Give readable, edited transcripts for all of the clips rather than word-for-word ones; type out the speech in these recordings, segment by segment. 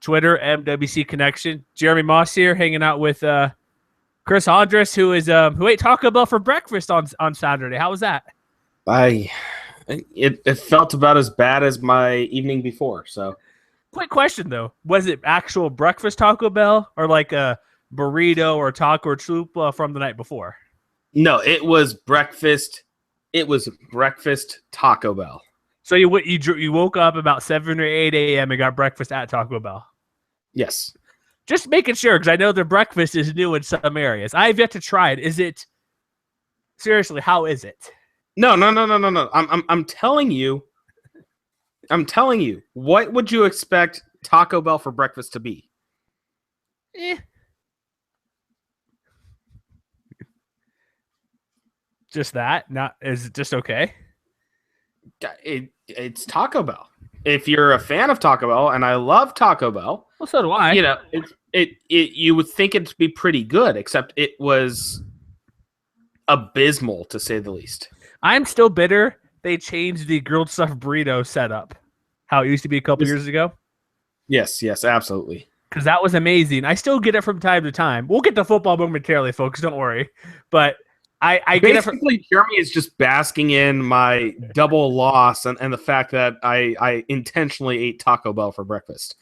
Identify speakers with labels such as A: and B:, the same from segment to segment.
A: Twitter, MWC Connection. Jeremy Moss here, hanging out with Chris Andres, who ate Taco Bell for breakfast on Saturday. How was that?
B: It felt about as bad as my evening before. So,
A: quick question though: was it actual breakfast Taco Bell or like a burrito or taco or chalupa from the night before?
B: No, it was breakfast. It was breakfast Taco Bell.
A: So you woke up about 7 or 8 a.m. and got breakfast at Taco Bell?
B: Yes.
A: Just making sure, because I know their breakfast is new in some areas. I have yet to try it. Is it seriously? How is it?
B: No. I'm telling you. What would you expect Taco Bell for breakfast to be?
A: Just that? Not is it just okay?
B: It's Taco Bell. If you're a fan of Taco Bell, and I love Taco Bell,
A: well, so do I.
B: You know, you would think it'd be pretty good, except it was abysmal to say the least.
A: I'm still bitter. They changed the grilled stuffed burrito setup, how it used to be a couple years ago.
B: Yes, absolutely.
A: Because that was amazing. I still get it from time to time. We'll get to football momentarily, folks. Don't worry. But I get it from...
B: Jeremy is just basking in my double loss and the fact that I intentionally ate Taco Bell for breakfast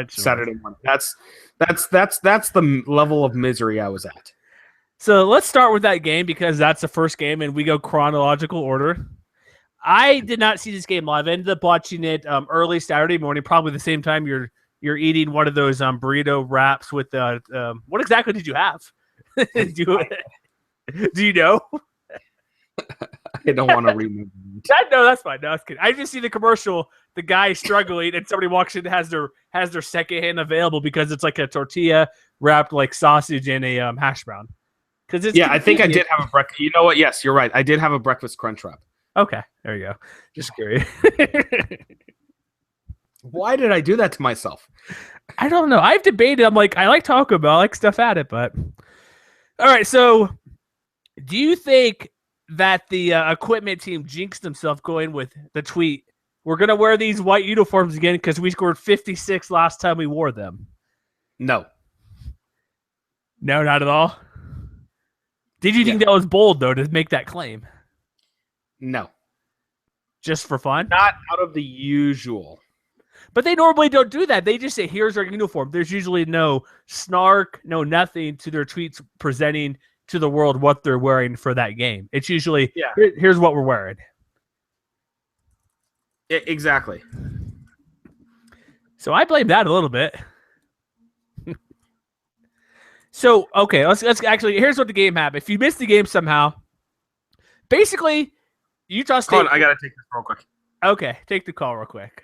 B: Saturday morning. That's the level of misery I was at.
A: So let's start with that game because that's the first game and we go chronological order. I did not see this game live. I ended up watching it early Saturday morning, probably the same time you're eating one of those burrito wraps with what exactly did you have? Do you know?
B: I don't want to remember.
A: No, that's fine. No, that's good. I just see the commercial, the guy struggling, and somebody walks in and has their second hand available because it's like a tortilla wrapped like sausage in a hash brown.
B: I think I did have a breakfast. You know what? Yes, you're right. I did have a breakfast crunch wrap.
A: Okay, there you go. Just curious.
B: Why did I do that to myself?
A: I don't know. I've debated. I'm like, I like Taco Bell. I like stuff at it, but all right. So, do you think that the equipment team jinxed themselves going with the tweet? We're gonna wear these white uniforms again because we scored 56 last time we wore them.
B: No,
A: not at all. Did you think that was bold though to make that claim?
B: No,
A: just for fun.
B: Not out of the usual.
A: But they normally don't do that. They just say, here's our uniform. There's usually no snark, no nothing to their tweets presenting to the world what they're wearing for that game. It's usually, here's what we're wearing.
B: Exactly.
A: So I blame that a little bit. So, okay, let's actually, here's what the game happened. If you missed the game somehow, basically, Utah State.
B: Hold on, I got to take this real quick.
A: Okay, take the call real quick.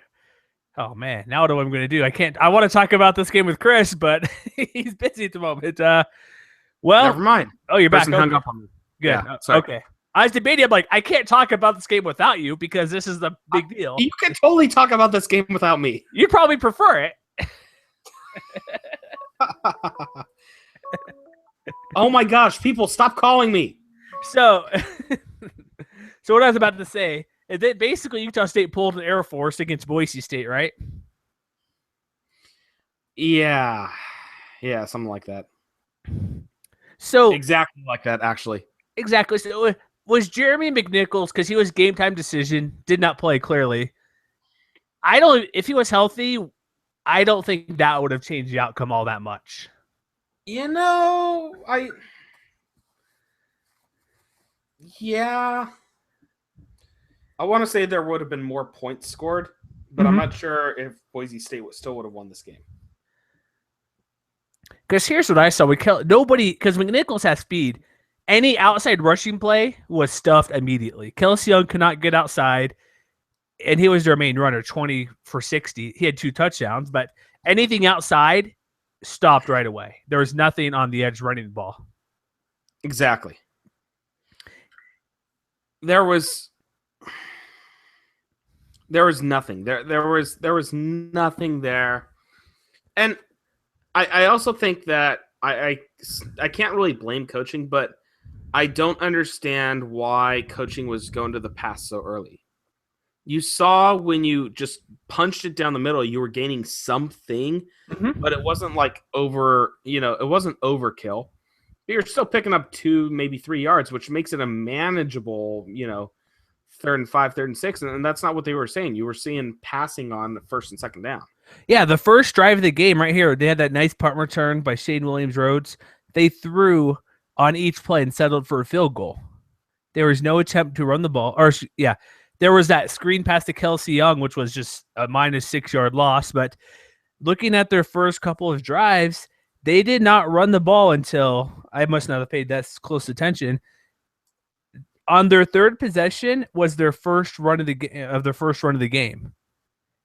A: Oh, man. Now what am I going to do? I want to talk about this game with Chris, but he's busy at the moment. Well,
B: never mind.
A: Oh, you're back.
B: Hung up on me.
A: Good.
B: Yeah, sorry.
A: Okay. I was debating. I'm like, I can't talk about this game without you because this is the big deal.
B: You can totally talk about this game without me.
A: You'd probably prefer it.
B: Oh, my gosh. People, stop calling me.
A: So what I was about to say, that basically Utah State pulled an Air Force against Boise State, right?
B: Yeah, something like that.
A: So
B: exactly like that, actually.
A: Exactly. So was Jeremy McNichols, because he was game time decision, did not play clearly. If he was healthy, I don't think that would have changed the outcome all that much.
B: You know, I want to say there would have been more points scored, but I'm not sure if Boise State still would have won this game.
A: Because here's what I saw: because McNichols has speed. Any outside rushing play was stuffed immediately. Kelsey Young could not get outside, and he was their main runner, 20 for 60. He had 2 touchdowns, but anything outside stopped right away. There was nothing on the edge running the ball.
B: Exactly. There was nothing. There was nothing there. And I also think that I can't really blame coaching, but I don't understand why coaching was going to the pass so early. You saw when you just punched it down the middle, you were gaining something, but it wasn't like it wasn't overkill. You're still picking up 2, maybe 3 yards, which makes it a manageable, 3rd and 5, 3rd and 6. And that's not what they were saying. You were seeing passing on the 1st and 2nd down.
A: Yeah, the first drive of the game right here, they had that nice punt return by Shane Williams-Rhodes. They threw on each play and settled for a field goal. There was no attempt to run the ball. There was that screen pass to Kelsey Young, which was just a -6 yard loss. But looking at their first couple of drives, they did not run the ball until I must not have paid that close attention. On their 3rd possession was their first run of the game.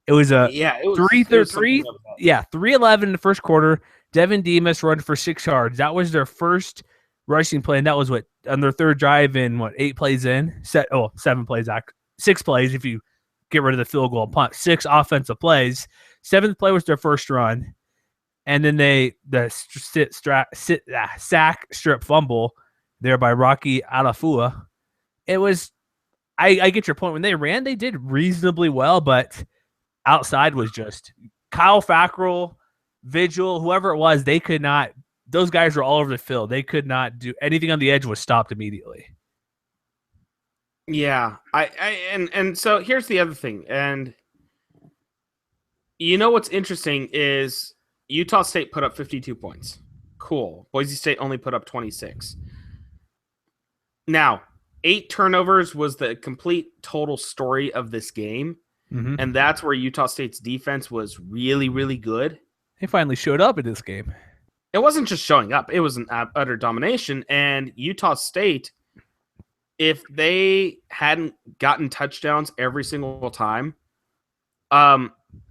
A: It was a 3-3. Yeah, 3-11 in the first quarter. Devin Demas run for 6 yards. That was their first rushing play, and that was on their 3rd drive in 8 plays in. 7 plays, 6 plays if you get rid of the field goal and punt. 6 offensive plays. 7th play was their first run, and then the sack strip fumble there by Rocky Alafua. It was, I get your point. When they ran, they did reasonably well, but outside was just Kyle Fackrell, Vigil, whoever it was, they could not. Those guys were all over the field. They could not do anything on the edge. Was stopped immediately.
B: Yeah, and so here's the other thing, and what's interesting is Utah State put up 52 points. Cool. Boise State only put up 26. Now, 8 turnovers was the complete total story of this game, and that's where Utah State's defense was really, really good.
A: They finally showed up in this game.
B: It wasn't just showing up. It was an utter domination, and Utah State, if they hadn't gotten touchdowns every single time,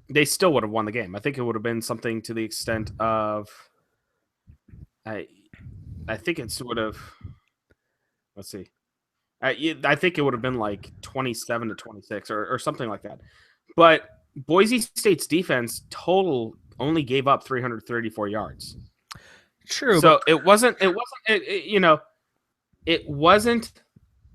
B: they still would have won the game. I think it would have been something to the extent of, I think it would have, let's see. I think it would have been like 27-26 or something like that. But Boise State's defense total only gave up 334 yards.
A: True.
B: So it wasn't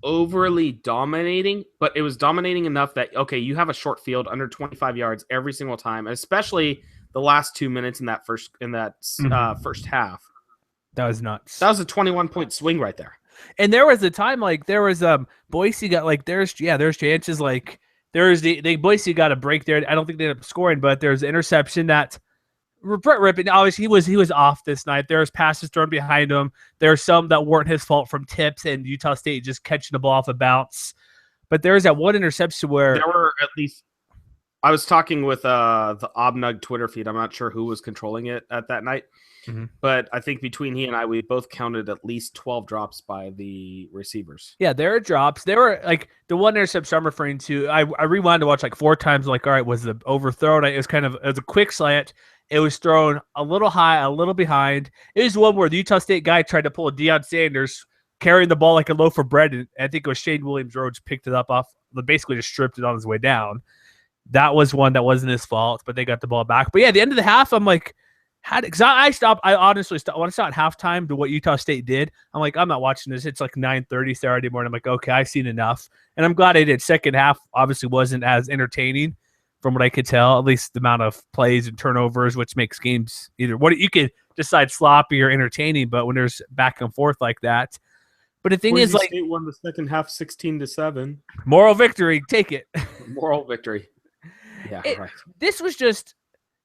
B: overly dominating, but it was dominating enough that, okay, you have a short field under 25 yards every single time, especially the last 2 minutes in that first half.
A: That was nuts.
B: That was a 21-point swing right there.
A: And there was a time Boise got there's chances Boise got a break there. I don't think they ended up scoring, but there's an interception that Brett Rypien, obviously he was off this night. There's passes thrown behind him. There's some that weren't his fault from tips and Utah State just catching the ball off a bounce. But there's that one interception where
B: there were at least. I was talking with the Obnug Twitter feed. I'm not sure who was controlling it at that night. But I think between he and I, we both counted at least 12 drops by the receivers.
A: Yeah, there are drops. There were the one interception I'm referring to. I rewound to watch 4 times. All right, was the overthrown? It was a quick slant. It was thrown a little high, a little behind. It was one where the Utah State guy tried to pull a Deion Sanders carrying the ball like a loaf of bread, and I think it was Shane Williams-Rhodes picked it up basically just stripped it on his way down. That was one that wasn't his fault, but they got the ball back. But yeah, at the end of the half, I'm like, I honestly stopped when I saw at halftime to what Utah State did. I'm like, I'm not watching this. It's 9:30 Saturday morning. I'm like, okay, I've seen enough. And I'm glad I did. Second half obviously wasn't as entertaining from what I could tell, at least the amount of plays and turnovers, which makes games either what you could decide sloppy or entertaining, but when there's back and forth like that. But the thing is,
B: State won the second half 16-7.
A: Moral victory, take it.
B: Moral victory. Yeah, right.
A: This was just.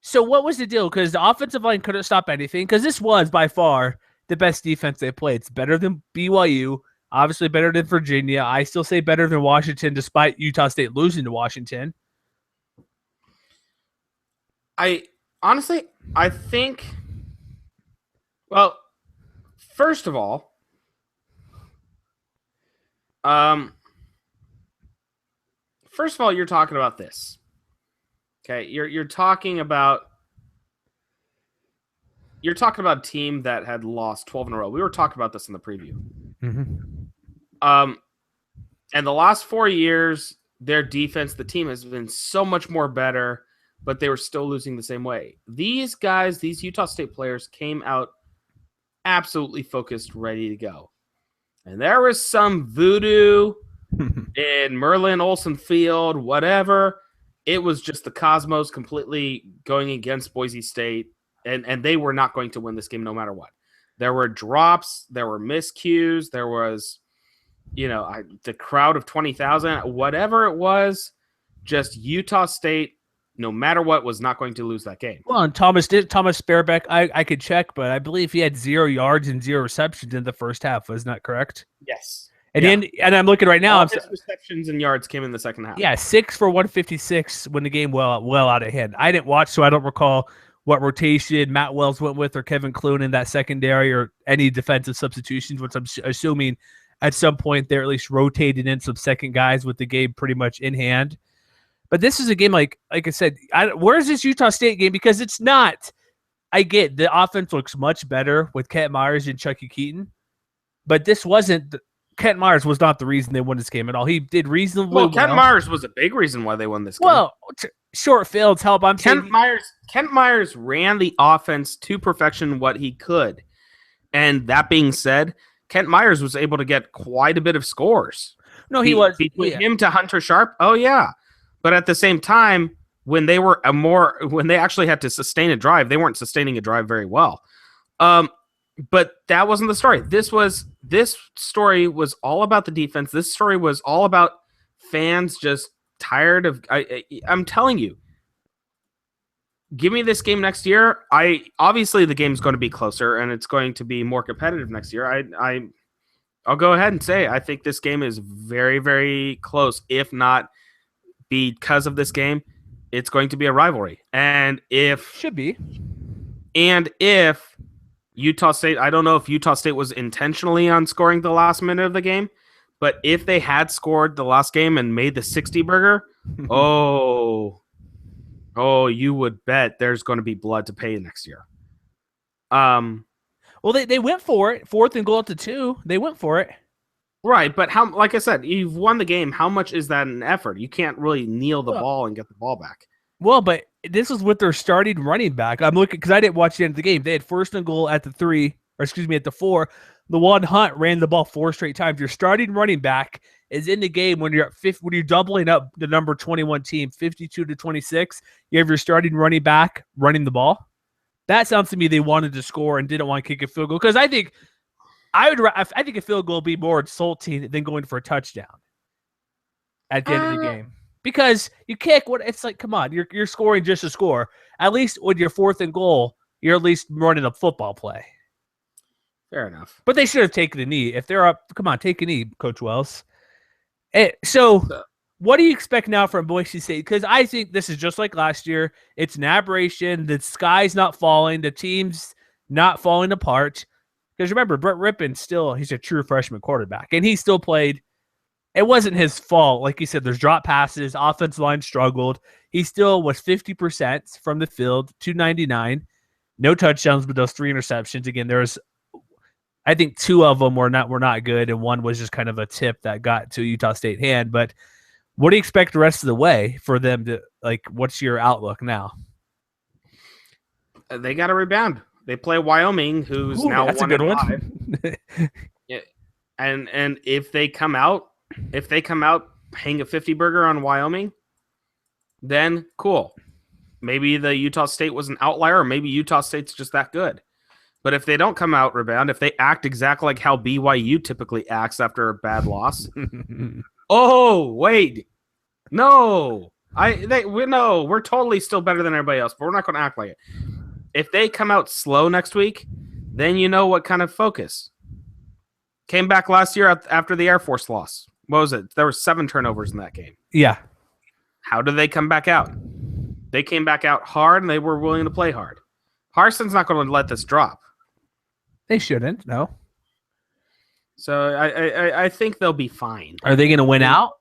A: So what was the deal? Because the offensive line couldn't stop anything. Because this was by far the best defense they played. It's better than BYU, obviously better than Virginia. I still say better than Washington, despite Utah State losing to Washington.
B: I think. Well, first of all, you're talking about this. Okay, you're talking about a team that had lost 12 in a row. We were talking about this in the preview. And the last 4 years, their defense, the team has been so much more better, but they were still losing the same way. These guys, these Utah State players, came out absolutely focused, ready to go. And there was some voodoo in Merlin Olsen Field, whatever. It was just the Cosmos completely going against Boise State, and they were not going to win this game no matter what. There were drops, there were miscues, there was, the crowd of 20,000, whatever it was, just Utah State, no matter what, was not going to lose that game.
A: Well, and Thomas Spareback, I could check, but I believe he had 0 yards and 0 receptions in the first half. Wasn't that correct?
B: Yes.
A: And I'm looking right now.
B: All his receptions and yards came in the second half.
A: Yeah, 6 for 156 when the game well out of hand. I didn't watch, so I don't recall what rotation Matt Wells went with or Kevin Clune in that secondary or any defensive substitutions, which I'm assuming at some point they're at least rotated in some second guys with the game pretty much in hand. But this is a game, like I said, where's this Utah State game? Because it's not. I get the offense looks much better with Kent Myers and Chucky Keaton, but this wasn't. Kent Myers was not the reason they won this game at all. He did reasonably well.
B: Kent Myers was a big reason why they won this game.
A: Well, short fields help.
B: Kent Myers ran the offense to perfection what he could. And that being said, Kent Myers was able to get quite a bit of scores.
A: No, he was.
B: Between him to Hunter Sharp, oh yeah. But at the same time, when they actually had to sustain a drive, they weren't sustaining a drive very well. But that wasn't the story. This story was all about the defense. This story was all about fans just tired of. I'm telling you, give me this game next year. Obviously the game's going to be closer and it's going to be more competitive next year. I'll go ahead and say I think this game is very, very close. If not because of this game, it's going to be a rivalry. And if Utah State, I don't know if Utah State was intentionally on scoring the last minute of the game, but if they had scored the last game and made the 60 burger, you would bet there's going to be blood to pay next year.
A: Well, they went for it. 4th and goal to 2. They went for it.
B: Right, but like I said, you've won the game. How much is that an effort? You can't really kneel the ball and get the ball back.
A: Well, but this was with their starting running back. I'm looking because I didn't watch the end of the game. They had 1st and goal at the 3, or excuse me, at the 4. The one Hunt ran the ball 4 straight times. Your starting running back is in the game when you're at when you're doubling up the number 21 team, 52-26. You have your starting running back running the ball. That sounds to me they wanted to score and didn't want to kick a field goal because I think a field goal would be more insulting than going for a touchdown at the end of the game. Because you kick it's like, come on, you're scoring just to score. At least with your 4th and goal, you're at least running a football play.
B: Fair enough.
A: But they should have taken a knee. If they're up, come on, take a knee, Coach Wells. So what do you expect now from Boise State? Because I think this is just like last year. It's an aberration. The sky's not falling. The team's not falling apart. Because remember, Brett Rippon he's a true freshman quarterback. And he still played. It wasn't his fault. Like you said, there's drop passes. Offensive line struggled. He still was 50% from the field, 299. No touchdowns, but those 3 interceptions. Again, there's, I think 2 of them were not good, and 1 was just kind of a tip that got to Utah State hand. But what do you expect the rest of the way for them to, what's your outlook now?
B: They got to rebound. They play Wyoming, who's now 1-5. Yeah. And if they come out, hang a 50 burger on Wyoming, then cool. Maybe the Utah State was an outlier, or maybe Utah State's just that good. But if they don't come out rebound, if they act exactly like how BYU typically acts after a bad loss, oh wait, no, we're totally still better than everybody else, but we're not going to act like it. If they come out slow next week, then you know what kind of focus. Came back last year after the Air Force loss. What was it? There were 7 turnovers in that game.
A: Yeah.
B: How did they come back out? They came back out hard, and they were willing to play hard. Harson's not going to let this drop.
A: They shouldn't, no.
B: So I think they'll be fine.
A: Are they going to win out?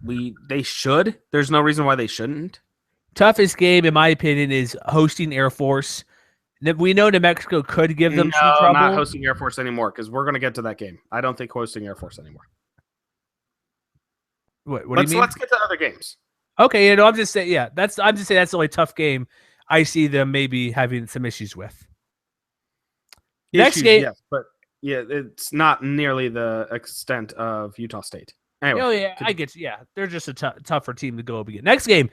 B: They should. There's no reason why they shouldn't.
A: Toughest game, in my opinion, is hosting Air Force. We know New Mexico could give them some trouble.
B: Not hosting Air Force anymore, because we're going to get to that game. I don't think hosting Air Force anymore.
A: What do you mean?
B: Let's get to other games.
A: Okay, I'm just saying, that's the only tough game I see them maybe having some issues with. Next game,
B: yes, but yeah, it's not nearly the extent of Utah State. Anyway,
A: oh yeah, I get you. Yeah, they're just a tougher team to go up against. Next game,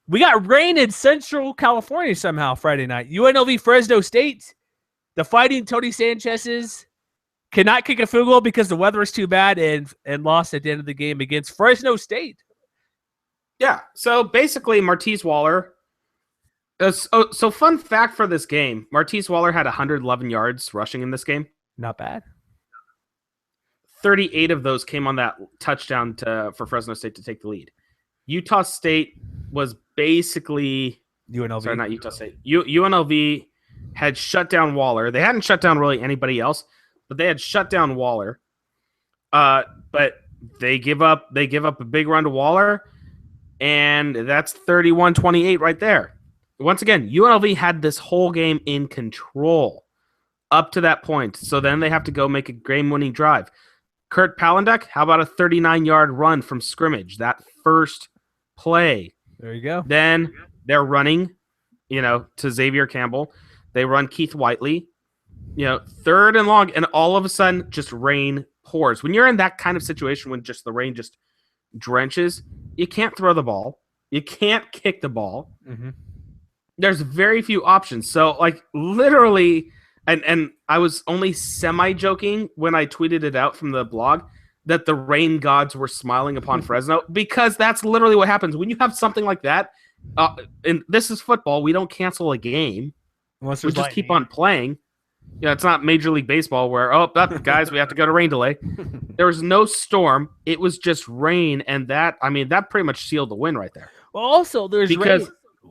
A: we got rain in Central California somehow Friday night. UNLV Fresno State. The Fighting Tony Sanchez's cannot kick a field goal because the weather is too bad and lost at the end of the game against Fresno State.
B: Yeah, so basically Martese Waller. So fun fact for this game, Martese Waller had 111 yards rushing in this game.
A: Not bad.
B: 38 of those came on that touchdown for Fresno State to take the lead. Utah State was basically
A: UNLV.
B: Sorry, not Utah State. UNLV had shut down Waller. They hadn't shut down really anybody else, but they had shut down Waller. But they give up a big run to Waller, and that's 31-28 right there. Once again, UNLV had this whole game in control up to that point. So then they have to go make a game-winning drive. Kurt Palandek, how about a 39-yard run from scrimmage? That first play.
A: There you go.
B: Then they're running, to Xavier Campbell. They run Keith Whiteley, third and long, and all of a sudden just rain pours. When you're in that kind of situation when just the rain just drenches, you can't throw the ball. You can't kick the ball.
A: Mm-hmm.
B: There's very few options. So, literally, and I was only semi-joking when I tweeted it out from the blog that the rain gods were smiling upon Fresno, because that's literally what happens. When you have something like that, and this is football, we don't cancel a game. We just keep on playing. It's not Major League Baseball where, guys, we have to go to rain delay. There was no storm. It was just rain, and that pretty much sealed the win right there.
A: Well, also, there's
B: rain.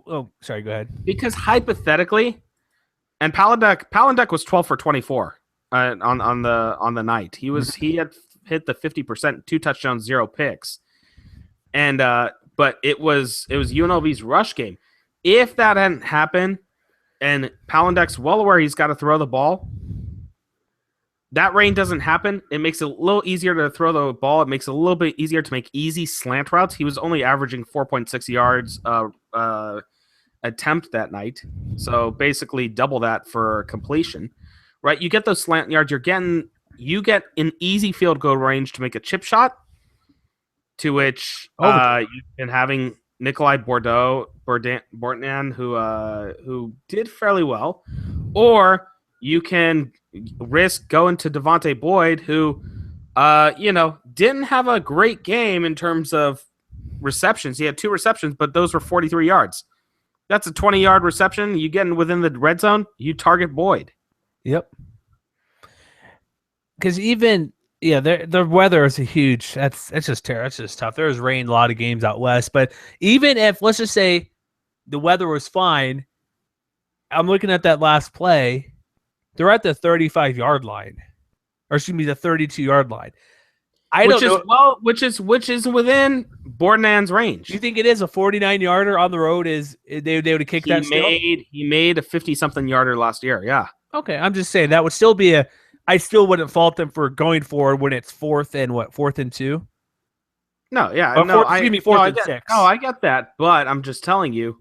A: Oh, sorry, go ahead.
B: Because hypothetically, and Palandek was 12 for 24 on the night. He had hit the 50%, 2 touchdowns, 0 picks. And but it was UNLV's rush game. If that hadn't happened, and Palandek's well aware he's got to throw the ball, that rain doesn't happen. It makes it a little easier to throw the ball. It makes it a little bit easier to make easy slant routes. He was only averaging 4.6 yards attempt that night. So basically double that for completion, right? You get those slant yards. You get an easy field goal range to make a chip shot, to which you've been having Nikolai Bortnan, who did fairly well, or you can risk going to Devontae Boyd, who didn't have a great game in terms of receptions. He had 2 receptions, but those were 43 yards. That's a 20-yard reception. You get within the red zone, you target Boyd.
A: Yep. Because even the weather is a huge. That's just terrible. That's just tough. There's rain a lot of games out west, but even if, let's just say, the weather was fine, I'm looking at that last play. They're at the 35-yard line, or excuse me, the 32-yard line. Which is within Bortnan's range.
B: Do
A: you think it is a 49-yarder on the road? Is they would kick that?
B: He made a 50-something yarder last year. Yeah.
A: Okay, I'm just saying that would still be a. I still wouldn't fault them for going forward when it's 4th and 2.
B: No, yeah,
A: fourth and 6.
B: Oh, I get that, but I'm just telling you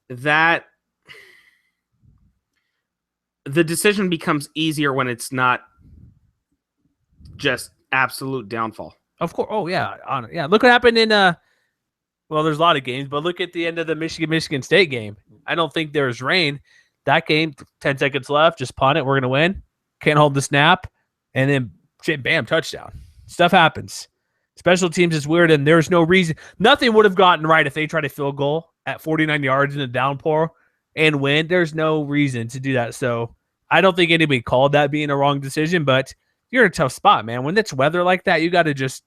B: that the decision becomes easier when it's not just absolute downfall.
A: Of course. Oh yeah, yeah. Look what happened in well, there's a lot of games, but look at the end of the Michigan State game. I don't think there was rain. That game, 10 seconds left, just punt it. We're gonna win. Can't hold the snap, and then bam, touchdown. Stuff happens. Special teams is weird, and there's no reason. Nothing would have gotten right if they tried a field goal at 49 yards in a downpour and win. There's no reason to do that. So I don't think anybody called that being a wrong decision, but you're in a tough spot, man. When it's weather like that, you got to just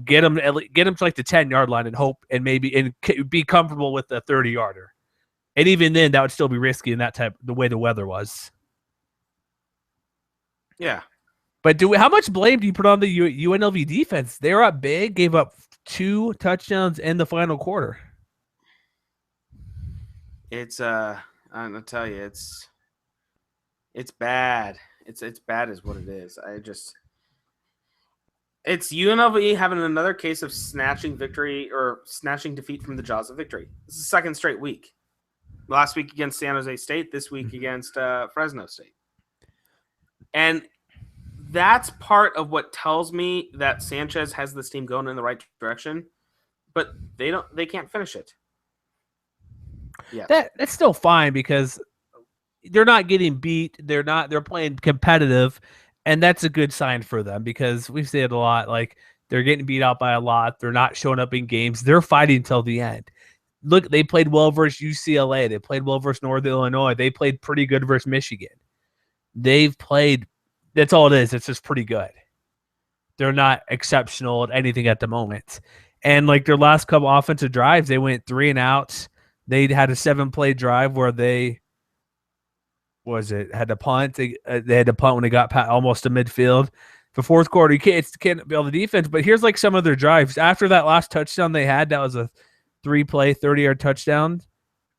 A: get them to the 10-yard line and hope and be comfortable with the 30-yarder. And even then, that would still be risky in the way the weather was.
B: Yeah.
A: But how much blame do you put on the UNLV defense? They were up big, gave up 2 touchdowns in the final quarter.
B: It's I'm gonna tell you, it's bad. It's bad is what it is. It's UNLV having another case of snatching defeat from the jaws of victory. This is the 2nd straight week. Last week against San Jose State, this week against Fresno State. And that's part of what tells me that Sanchez has this team going in the right direction, but they can't finish it. Yeah,
A: that's still fine because they're not getting beat. They're playing competitive, and that's a good sign for them because we've said it a lot. Like they're getting beat out by a lot. They're not showing up in games. They're fighting until the end. Look, they played well versus UCLA. They played well versus Northern Illinois. They played pretty good versus Michigan. They've played. That's all it is. It's just pretty good. They're not exceptional at anything at the moment. And like their last couple offensive drives, they went 3 and outs. They had a 7-play drive where they had to punt. They had to punt when they got almost to midfield. The fourth quarter, you can't be all the defense. But here's like some of their drives. After that last touchdown they had, that was a 3-play 30-yard touchdown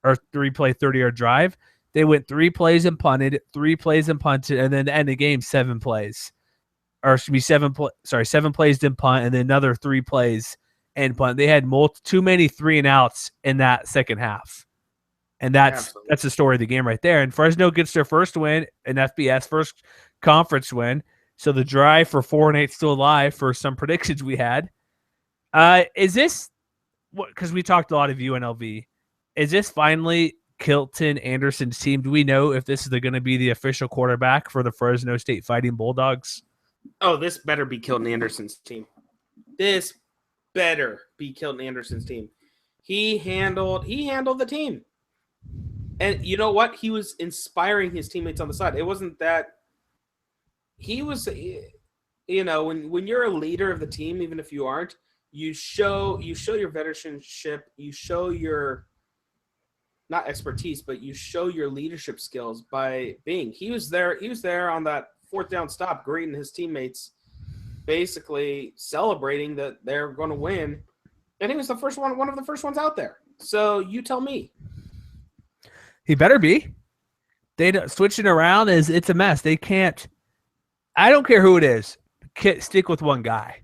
A: or 3-play 30-yard drive. They went 3 plays and punted, 3 plays and punted, and then to end the game 7 plays. Or should be 7 plays didn't punt, and then another 3 plays and punt. They had too many 3 and outs in that second half. And that's the story of the game right there. And Fresno gets their first win, an FBS first conference win. So the drive for 4-8 still alive for some predictions we had. Is this because we talked a lot of UNLV? Is this finally Kilton Anderson's team? Do we know if this is going to be the official quarterback for the Fresno State Fighting Bulldogs?
B: Oh, this better be Kilton Anderson's team. This better be Kilton Anderson's team. He handled the team. And you know what? He was inspiring his teammates on the side. It wasn't that he was, when you're a leader of the team, even if you aren't, you show your veteranship, you show your not expertise, but you show your leadership skills by being. He was there on that 4th down stop, greeting his teammates, basically celebrating that they're going to win. And he was one of the first ones out there. So you tell me.
A: He better be. Switching around it's a mess. They can't. I don't care who it is. Stick with one guy.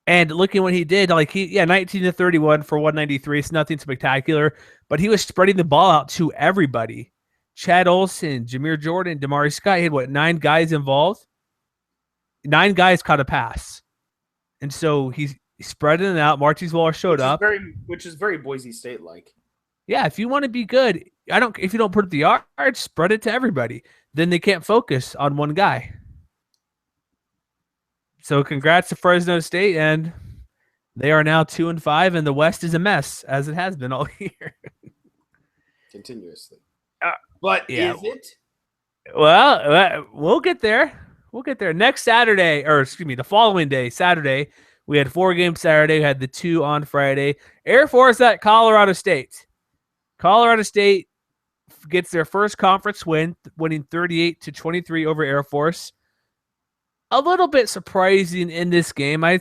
A: And looking what he did, 19 to 31 for 193. It's nothing spectacular, but he was spreading the ball out to everybody. Chad Olson, Jameer Jordan, Damari Scott. He had 9 guys involved? 9 guys caught a pass. And so he's spreading it out. Martez Wallace showed up.
B: Which is very Boise State-like.
A: Yeah, if you want to be good, if you don't put it the yard, spread it to everybody. Then they can't focus on one guy. So congrats to Fresno State, and they are now 2-5, and the West is a mess, as it has been all year.
B: Continuously. But yeah. Is it?
A: Well, we'll get there. Next Saturday, the following day, Saturday, we had 4 games Saturday. We had the 2 on Friday. Air Force at Colorado State. Colorado State gets their first conference win, winning 38-23 over Air Force. A little bit surprising in this game. I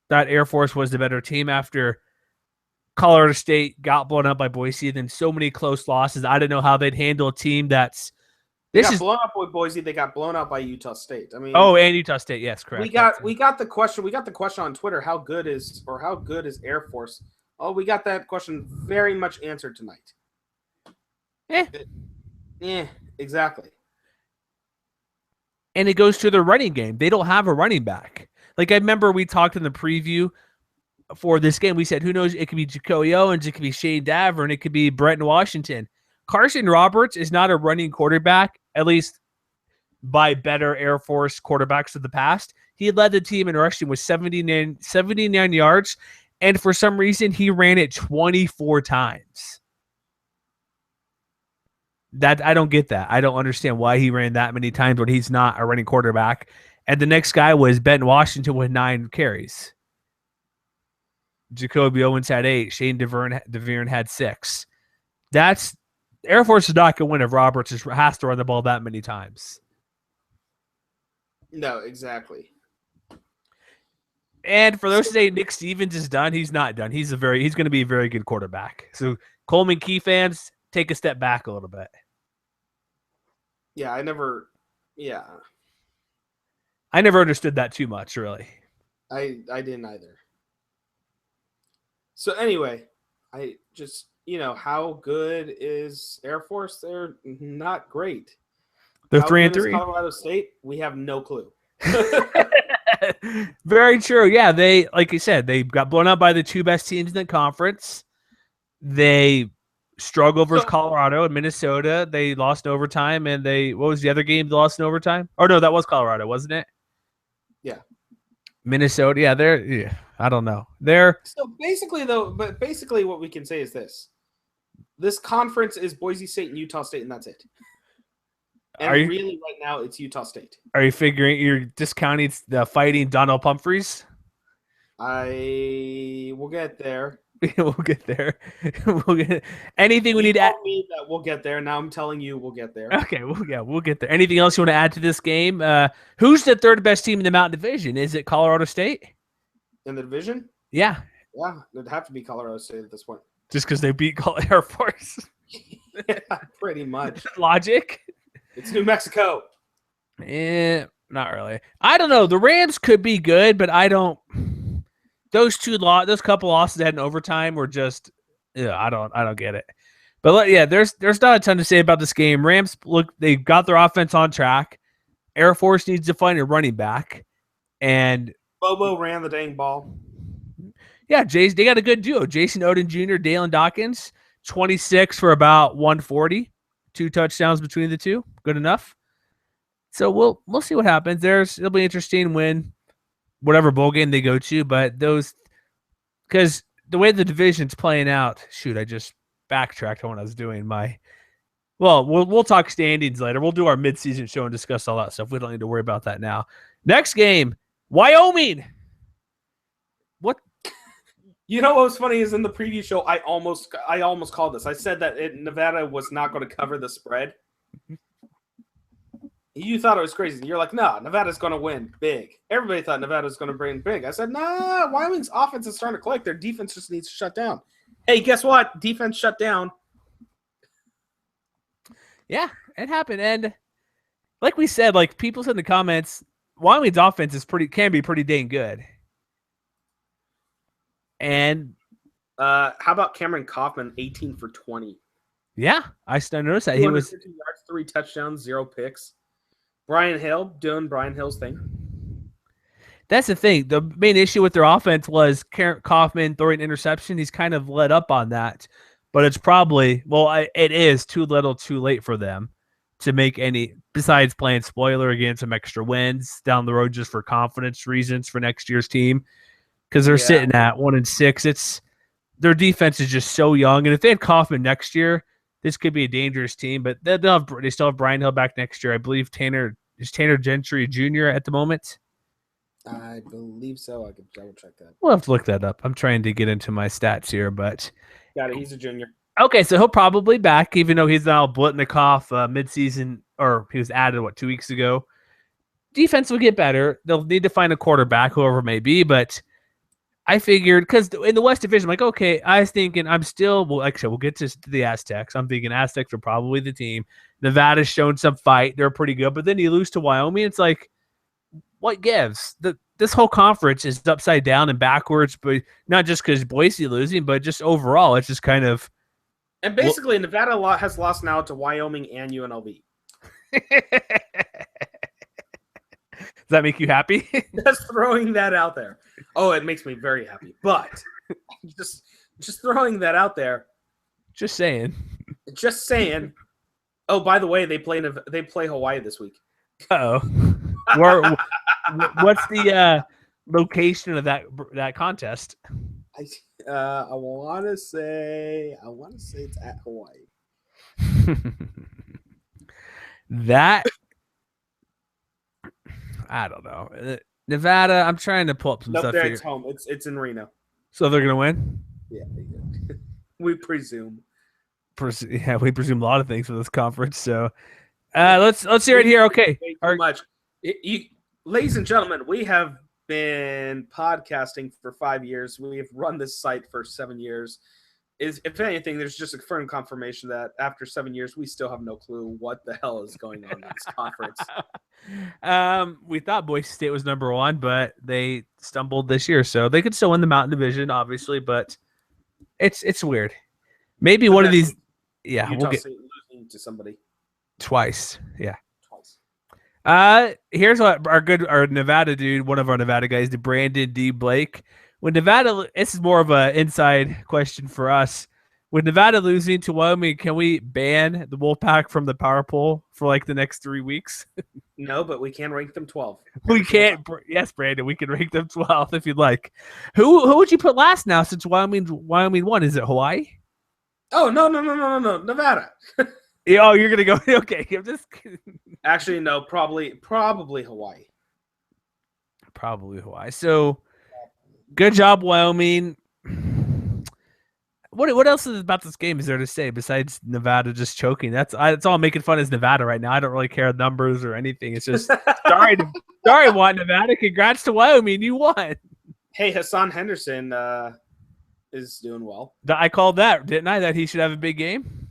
A: thought Air Force was the better team after Colorado State got blown up by Boise, then so many close losses. I don't know how they'd handle a team that's
B: blown up by Boise. They got blown out by Utah State. I mean,
A: and Utah State. Yes, correct.
B: We got the question on Twitter. How good is Air Force? Oh, we got that question very much answered tonight. Exactly.
A: And it goes to the running game. They don't have a running back. Like I remember we talked in the preview for this game. We said, who knows? It could be Jacoby Owens. It could be Shane Davern. It could be Brenton Washington. Carson Roberts is not a running quarterback, at least by better Air Force quarterbacks of the past. He led the team in rushing with 79 yards, and for some reason, he ran it 24 times. I don't get that. I don't understand why he ran that many times when he's not a running quarterback. And the next guy was Ben Washington with 9 carries. Jacoby Owens had 8. Shane DeVerne had 6. Air Force is not going to win if Roberts has to run the ball that many times.
B: No, exactly.
A: And for those who say Nick Stevens is done, he's not done. He's going to be a very good quarterback. So Coleman Key fans, take a step back a little bit.
B: Yeah, I never
A: understood that too much, really.
B: I didn't either. So anyway, I just, how good is Air Force? They're not great.
A: They're 3-3.
B: Colorado State, we have no clue.
A: Very true. Yeah, they, like you said, they got blown out by the two best teams in the conference. They struggled versus Colorado and Minnesota. They lost in overtime, and what was the other game they lost in overtime? Oh no, that was Colorado, wasn't it?
B: Yeah.
A: Minnesota. Yeah, I don't know.
B: So basically what we can say is this. This conference is Boise State and Utah State, and that's it. And really, right now, it's Utah State.
A: Are you figuring you're discounting the Fighting Donald Humphreys?
B: I will get there.
A: We'll get there. Anything we need to add?
B: Me that we'll get there. Now I'm telling you we'll get there.
A: Okay, we'll get there. Anything else you want to add to this game? Who's the third best team in the Mountain Division? Is it Colorado State?
B: In the division?
A: Yeah.
B: Yeah, it'd have to be Colorado State at this point.
A: Just because they beat Air Force?
B: Yeah, pretty much.
A: Logic?
B: It's New Mexico.
A: Not really. I don't know. The Rams could be good, but I don't. Those couple losses that had in overtime were just, I don't get it. But yeah, there's not a ton to say about this game. Rams they got their offense on track. Air Force needs to find a running back, and
B: Bobo ran the dang ball.
A: Yeah, they got a good duo. Jason Oden Jr., Dalen Dawkins, 26 for about 140, 2 touchdowns between the two. Good enough. So we'll see what happens. It'll be interesting when whatever bowl game they go to, but because the way the division's playing out, I just backtracked on what I was doing. We'll talk standings later. We'll do our midseason show and discuss all that stuff. We don't need to worry about that now. Next game, Wyoming. What?
B: You know what was funny is in the preview show, I almost called this. I said that Nevada was not going to cover the spread. You thought it was crazy. You're like, no, Nevada's going to win big. Everybody thought Nevada was going to bring big. I said, nah, Wyoming's offense is starting to click. Their defense just needs to shut down. Hey, guess what? Defense shut down.
A: Yeah, it happened. And like we said, like people said in the comments, Wyoming's offense can be pretty dang good. And
B: how about Cameron Kaufman, 18 for 20?
A: Yeah, I noticed that he was
B: 50 yards, 3 touchdowns, 0 picks. Brian Hill doing Brian Hill's thing.
A: That's the thing. The main issue with their offense was Kaufman throwing interception. He's kind of let up on that, but it's probably it is too little, too late for them to make any. Besides playing spoiler again, some extra wins down the road just for confidence reasons for next year's team, because they're sitting at 1-6. Their defense is just so young, and if they had Kaufman next year, this could be a dangerous team. But they still have Brian Hill back next year. I believe Tanner Gentry Jr. at the moment.
B: I believe so. I could double check that.
A: We'll have to look that up. I'm trying to get into my stats here, but
B: got it. He's a junior.
A: Okay, so he'll probably back, even though he's now Blitnikoff midseason, or he was added 2 weeks ago. Defense will get better. They'll need to find a quarterback, whoever it may be, but I figured, because in the West Division, I'm like, okay, I was thinking we'll get to the Aztecs. I'm thinking Aztecs are probably the team. Nevada's shown some fight. They're pretty good, but then you lose to Wyoming. It's like, what gives? This whole conference is upside down and backwards, but not just because Boise losing, but just overall, it's just kind of.
B: And basically, Nevada has lost now to Wyoming and UNLV.
A: Does that make you happy?
B: Just throwing that out there. Oh, it makes me very happy. But just throwing that out there.
A: Just saying.
B: Just saying. Oh, by the way, they play Hawaii this week.
A: Uh-oh. What's the location of that contest?
B: I want to say it's at Hawaii.
A: That I don't know. Nevada, I'm trying to pull up some stuff here.
B: It's home. It's in Reno.
A: So they're gonna win?
B: Yeah, we presume.
A: We presume a lot of things for this conference. So let's hear it here. Okay.
B: Too much. Ladies and gentlemen, we have been podcasting for 5 years. We have run this site for 7 years. If anything, there's just a firm confirmation that after 7 years, we still have no clue what the hell is going on in this conference.
A: We thought Boise State was number 1, but they stumbled this year, so they could still win the Mountain Division, obviously. But it's weird. Maybe one of these. Yeah,
B: Utah State losing to somebody
A: twice. Yeah.
B: Twice.
A: Here's what our Nevada dude, one of our Nevada guys, the Brandon D. Blake. When Nevada, this is more of an inside question for us. With Nevada losing to Wyoming, can we ban the Wolfpack from the power poll for like the next 3 weeks?
B: No, but we can rank them 12.
A: We can't. Yes, Brandon, we can rank them 12 if you'd like. Who would you put last now since Wyoming won? Is it Hawaii?
B: Oh, no. Nevada.
A: Oh, you're going to go. Okay. I'm just
B: Actually, no, probably Hawaii.
A: Probably Hawaii. So good job, Wyoming. What else is about this game is there to say besides Nevada just choking? It's all making fun of Nevada right now. I don't really care numbers or anything. It's just sorry, Nevada. Congrats to Wyoming, you won.
B: Hey, Hassan Henderson is doing well.
A: I called that, didn't I? That he should have a big game.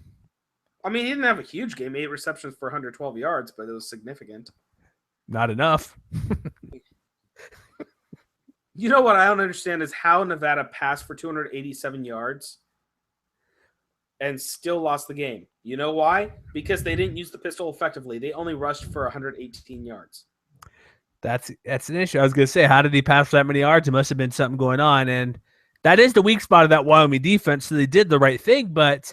B: I mean, he didn't have a huge game, 8 receptions for 112 yards, but it was significant.
A: Not enough.
B: You know what I don't understand is how Nevada passed for 287 yards and still lost the game. You know why? Because they didn't use the pistol effectively. They only rushed for 118 yards.
A: That's an issue. I was going to say, how did he pass for that many yards? It must have been something going on, and that is the weak spot of that Wyoming defense. So they did the right thing, but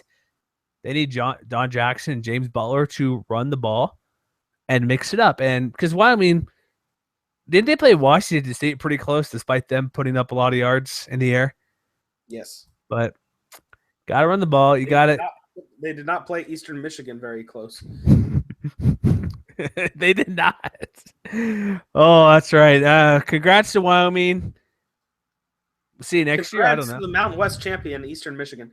A: they need Don Jackson and James Butler to run the ball and mix it up. And because Wyoming, didn't they play Washington State pretty close despite them putting up a lot of yards in the air?
B: Yes.
A: But got to run the ball. You got it.
B: They did not play Eastern Michigan very close.
A: They did not. Oh, that's right. Congrats to Wyoming. We'll see you next year. I don't know.
B: The Mountain West champion, Eastern Michigan.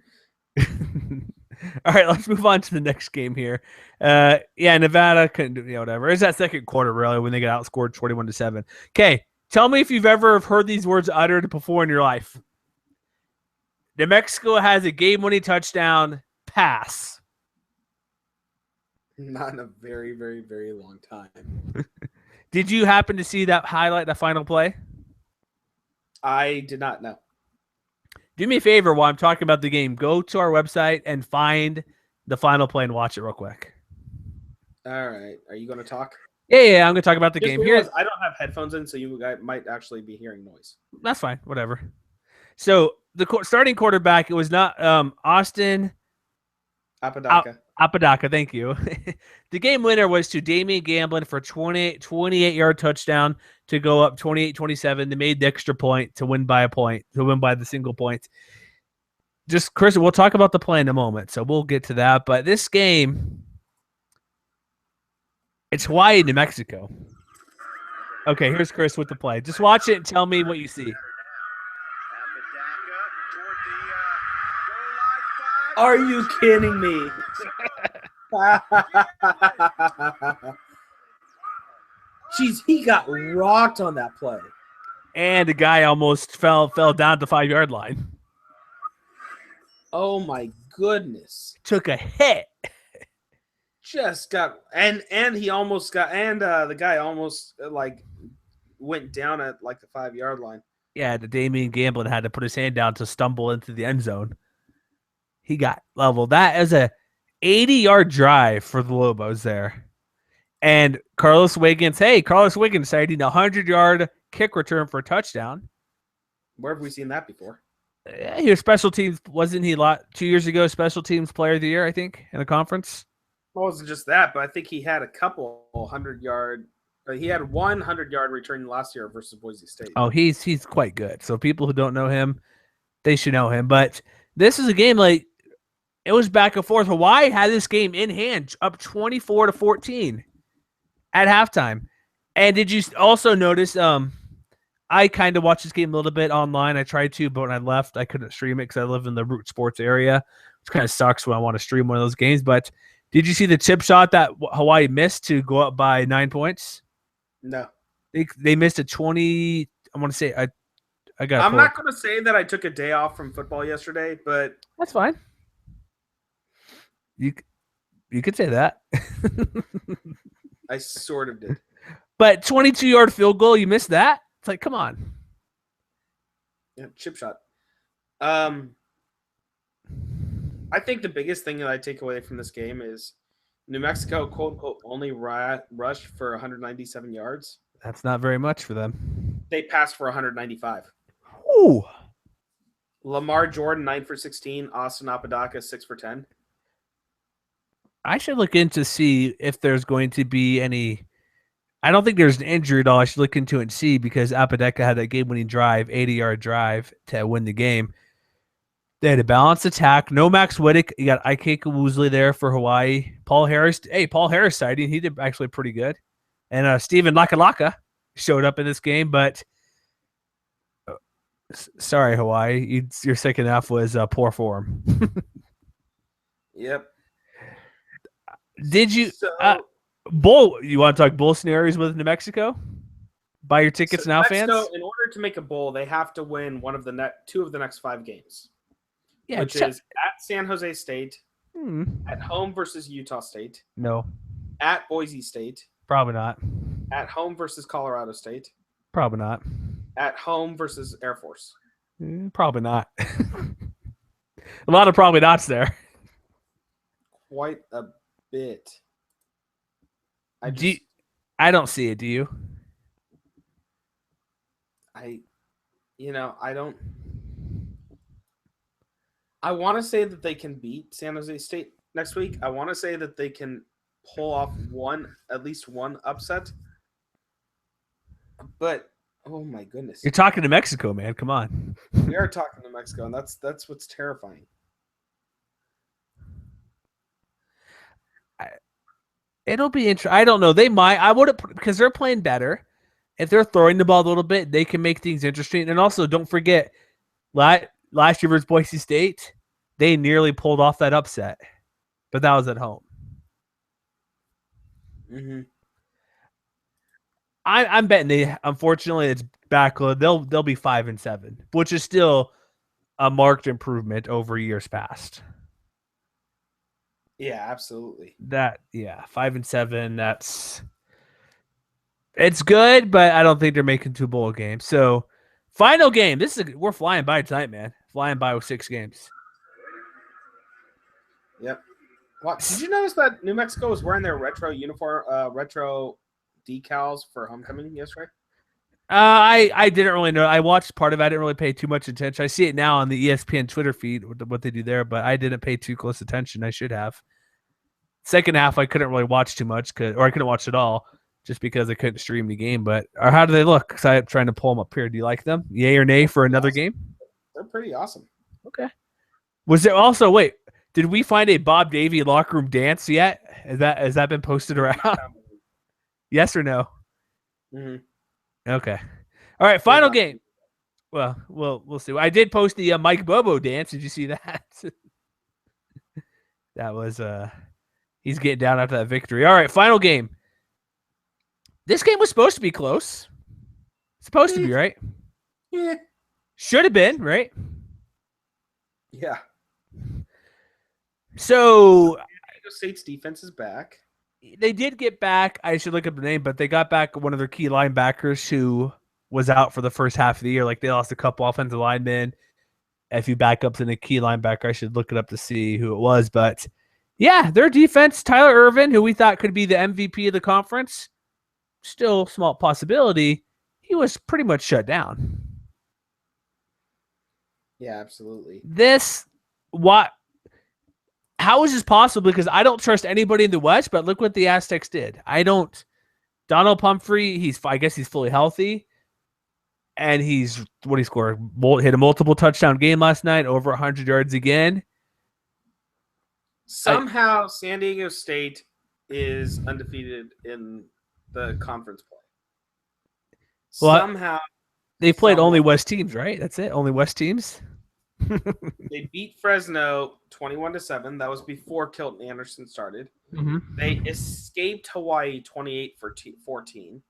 A: All right, let's move on to the next game here. Yeah, Nevada couldn't do whatever. It's that second quarter really when they got outscored 21-7. Okay, tell me if you've ever heard these words uttered before in your life. New Mexico has a game-winning touchdown pass.
B: Not in a very, very, very long time.
A: Did you happen to see that highlight, the final play?
B: I did not know.
A: Do me a favor while I'm talking about the game. Go to our website and find the final play and watch it real quick.
B: All right. Are you going to talk?
A: Yeah, I'm going to talk about the game. Here,
B: I don't have headphones in, so you might actually be hearing noise.
A: That's fine. Whatever. So the starting quarterback, it was not Austin Apodaca, thank you. The game winner was to Damian Gamblin for 28-yard touchdown to go up 28-27. They made the extra point to win by a point, to win by the single point. Just, Chris, we'll talk about the play in a moment, so we'll get to that. But this game, it's Hawaii, New Mexico. Okay, here's Chris with the play. Just watch it and tell me what you see.
B: Are you kidding me? Jeez, he got rocked on that play.
A: And the guy almost fell down the 5-yard line.
B: Oh my goodness.
A: Took a hit.
B: Just got and he almost got the guy almost went down at the 5-yard line.
A: Yeah, the Damian Gamblin had to put his hand down to stumble into the end zone. He got leveled. That is a 80-yard drive for the Lobos there. And Carlos Wiggins citing a 100-yard kick return for a touchdown.
B: Where have we seen that before?
A: Yeah, he was special teams. Wasn't he 2 years ago special teams player of the year, I think, in the conference?
B: Well, it wasn't just that, but I think he had a couple 100-yard. He had 100-yard return last year versus Boise State.
A: Oh, he's quite good. So people who don't know him, they should know him. But this is a game it was back and forth. Hawaii had this game in hand, up 24-14 at halftime. And did you also notice? I kind of watched this game a little bit online. I tried to, but when I left, I couldn't stream it because I live in the Root Sports area, which kind of sucks when I want to stream one of those games. But did you see the chip shot that Hawaii missed to go up by 9 points?
B: No,
A: they missed a 20. I want to say I got.
B: I'm not going to say that I took a day off from football yesterday, but
A: that's fine. You could say that.
B: I sort of did.
A: But 22-yard field goal, you missed that? It's like, come on.
B: Yeah, chip shot. I think the biggest thing that I take away from this game is New Mexico, quote unquote, only rushed for 197 yards.
A: That's not very much for them.
B: They passed for 195.
A: Ooh.
B: Lamar Jordan, 9 for 16. Austin Apodaca, 6 for 10.
A: I should look into see if there's going to be any. I don't think there's an injury at all. I should look into it and see because Apodaca had that game-winning drive, 80-yard drive to win the game. They had a balanced attack. No Max Whittick. You got Ike Kawusley there for Hawaii. Paul Harris. Hey, Paul Harris sighting. He did actually pretty good. And Steven Lakalaka showed up in this game, but sorry, Hawaii. Your second half was poor form.
B: Yep.
A: Did you bowl? You want to talk bowl scenarios with New Mexico? Buy your tickets now,
B: Mexico,
A: fans.
B: In order to make a bowl, they have to win two of the next 5 games.
A: Yeah,
B: which is at San Jose State, at home versus Utah State.
A: No.
B: At Boise State.
A: Probably not.
B: At home versus Colorado State.
A: Probably not.
B: At home versus Air Force.
A: Probably not. A lot of probably nots there.
B: Quite a bit. I
A: don't see it. Do you?
B: I don't. I want to say that they can beat San Jose State next week. I want to say that they can pull off at least one upset. But oh my goodness,
A: you're talking to Mexico, man. Come on.
B: We are talking to Mexico, and that's what's terrifying.
A: It'll be interesting. I don't know. They might. I would because they're playing better. If they're throwing the ball a little bit, they can make things interesting. And also, don't forget, last year versus Boise State, they nearly pulled off that upset, but that was at home.
B: Mm-hmm.
A: I'm betting unfortunately, it's backload. They'll be 5-7, which is still a marked improvement over years past.
B: Yeah, absolutely.
A: 5-7. It's good, but I don't think they're making 2 bowl games. So, final game. We're flying by tonight, man. Flying by with 6 games.
B: Yep. Well, did you notice that New Mexico was wearing their retro uniform, retro decals for homecoming yesterday?
A: I didn't really know. I watched part of it. I didn't really pay too much attention. I see it now on the ESPN Twitter feed, what they do there, but I didn't pay too close attention. I should have. Second half, I couldn't really watch too much, or I couldn't watch it all just because I couldn't stream the game. But how do they look? Because I'm trying to pull them up here. Do you like them? Yay or nay for another game?
B: They're pretty awesome.
A: Okay. Was there also, wait, did we find a Bob Davie locker room dance yet? Has that been posted around? Yes or no?
B: Mm-hmm.
A: Okay. All right. Final game. Well, we'll see. I did post the Mike Bobo dance. Did you see that? That was he's getting down after that victory. All right. Final game. This game was supposed to be close. Supposed to be, right?
B: Yeah.
A: Should have been, right?
B: Yeah.
A: So
B: Ohio State's defense is back.
A: They did get back. I should look up the name, but they got back one of their key linebackers who was out for the first half of the year. Like they lost a couple offensive linemen, a few backups, and a key linebacker. I should look it up to see who it was. But yeah, their defense, Tyler Ervin, who we thought could be the MVP of the conference, still small possibility. He was pretty much shut down.
B: Yeah, absolutely.
A: How is this possible? Because I don't trust anybody in the West, but look what the Aztecs did. Donald Pumphrey, I guess he's fully healthy. And he scored? Hit a multiple touchdown game last night, over 100 yards again.
B: Somehow San Diego State is undefeated in the conference play. Somehow.
A: They played only West teams, right? That's it? Only West teams?
B: They beat Fresno 21-7. That was before Kilton Anderson started.
A: Mm-hmm.
B: They escaped Hawaii 28-14.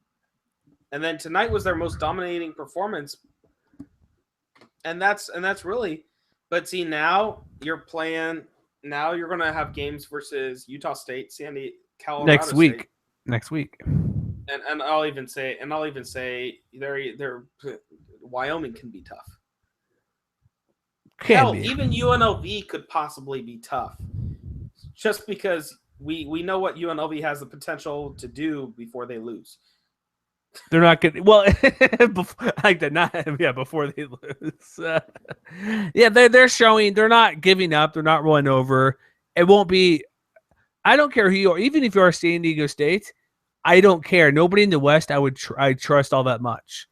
B: And then tonight was their most dominating performance. And that's really, but see, now you're playing, now you're going to have games versus Utah State, Colorado
A: next week.
B: And I'll even say they're Wyoming can be tough. Even UNLV could possibly be tough, just because we know what UNLV has the potential to do before they lose.
A: They're not good. Well, before, like that. Not before they lose. They're showing they're not giving up. They're not rolling over. It won't be. I don't care who you are. Even if you are San Diego State, I don't care. Nobody in the West I trust all that much.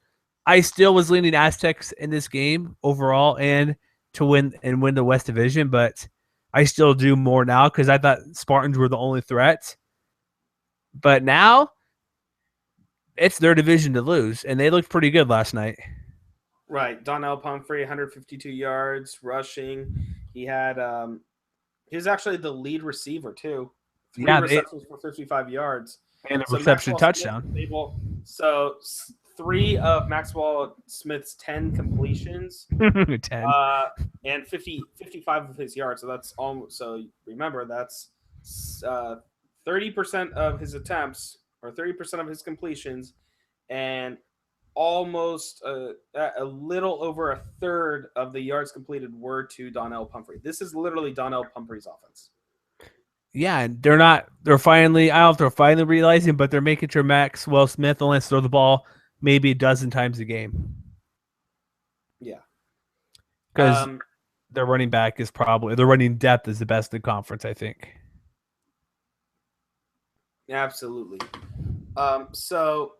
A: I still was leaning Aztecs in this game overall and to win the West Division, but I still do more now because I thought Spartans were the only threat. But now it's their division to lose, and they looked pretty good last night.
B: Right. Donnell Pumphrey, 152 yards rushing. He had he was actually the lead receiver too. 3 receptions for 55 yards.
A: And a reception touchdown.
B: So 3 of Maxwell Smith's 10 completions
A: 10.
B: And 55 of his yards. So that's almost, so remember that's 30% of his attempts or 30% of his completions, and almost a little over a third of the yards completed were to Donnell Pumphrey. This is literally Donnell Pumphrey's offense.
A: Yeah, and they're finally, I don't know if they're finally realizing, but they're making sure Maxwell Smith only has to throw the ball maybe a dozen times a game.
B: Yeah.
A: Because their running back is their running depth is the best in the conference, I think.
B: Absolutely. So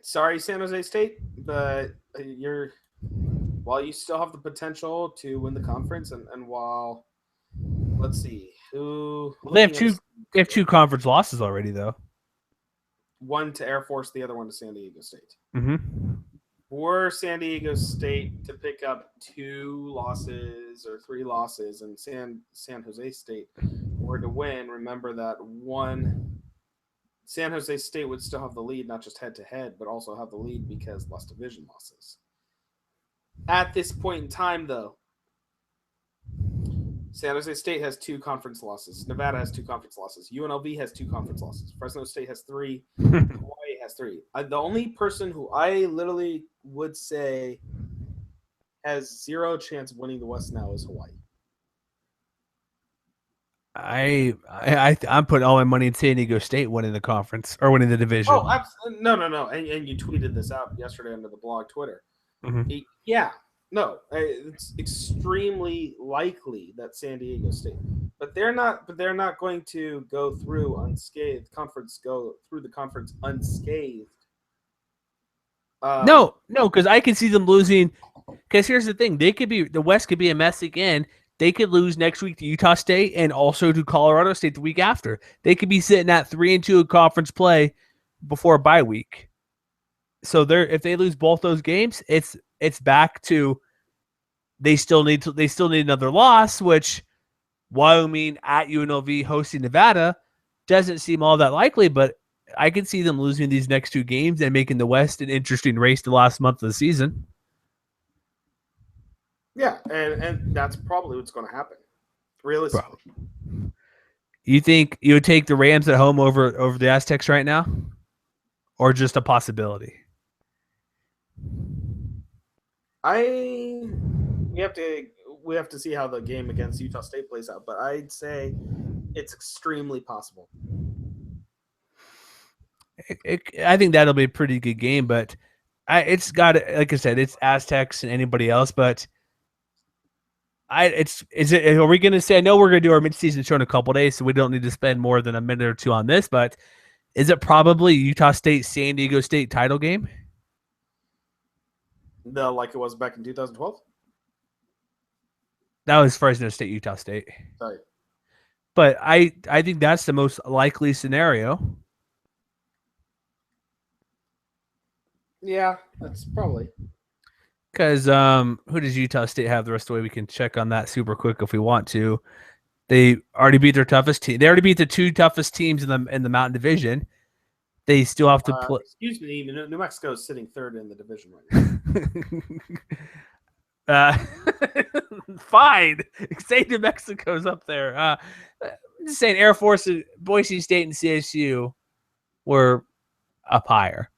B: sorry, San Jose State, but while you still have the potential to win the conference, and while let's see who
A: they have two conference losses already though.
B: One to Air Force, the other one to San Diego State.
A: Mm-hmm.
B: Were San Diego State to pick up 2 losses or 3 losses, and San Jose State were to win, remember that San Jose State would still have the lead, not just head-to-head, but also have the lead because less division losses. At this point in time, though, San Jose State has 2 conference losses. Nevada has 2 conference losses. UNLV has 2 conference losses. Fresno State has 3. Hawaii has 3. The only person who I literally would say has 0 chance of winning the West now is Hawaii.
A: I'm putting all my money in San Diego State winning the conference or winning the division.
B: Oh, absolutely. No. And you tweeted this out yesterday under the blog Twitter.
A: Mm-hmm.
B: No, it's extremely likely that San Diego State, but they're not going to go through unscathed. Go through the conference unscathed.
A: No, because I can see them losing. Because here's the thing: the West could be a mess again. They could lose next week to Utah State and also to Colorado State the week after. They could be sitting at 3-2 in conference play before a bye week. So if they lose both those games, it's back to they still need another loss, which Wyoming at UNLV hosting Nevada doesn't seem all that likely, but I can see them losing these next 2 games and making the West an interesting race the last month of the season.
B: Yeah, and that's probably what's going to happen. Realistically.
A: You think you would take the Rams at home over the Aztecs right now? Or just a possibility?
B: We have to see how the game against Utah State plays out, but I'd say it's extremely possible.
A: I think that'll be a pretty good game, but it's got, like I said, it's Aztecs and anybody else, but are we going to say, I know we're going to do our midseason show in a couple days, so we don't need to spend more than a minute or 2 on this, but is it probably Utah State, San Diego State title game?
B: Like it was back in 2012?
A: That was Fresno State, Utah State.
B: Sorry.
A: But I think that's the most likely scenario.
B: Yeah, that's probably.
A: Because who does Utah State have the rest of the way? We can check on that super quick if we want to. They already beat their toughest team. They already beat the 2 toughest teams in the Mountain Division. They still have to play.
B: Excuse me, New Mexico is sitting 3rd in the division right
A: now. Fine. Say New Mexico's up there. I'm just saying Air Force, Boise State, and CSU were up higher.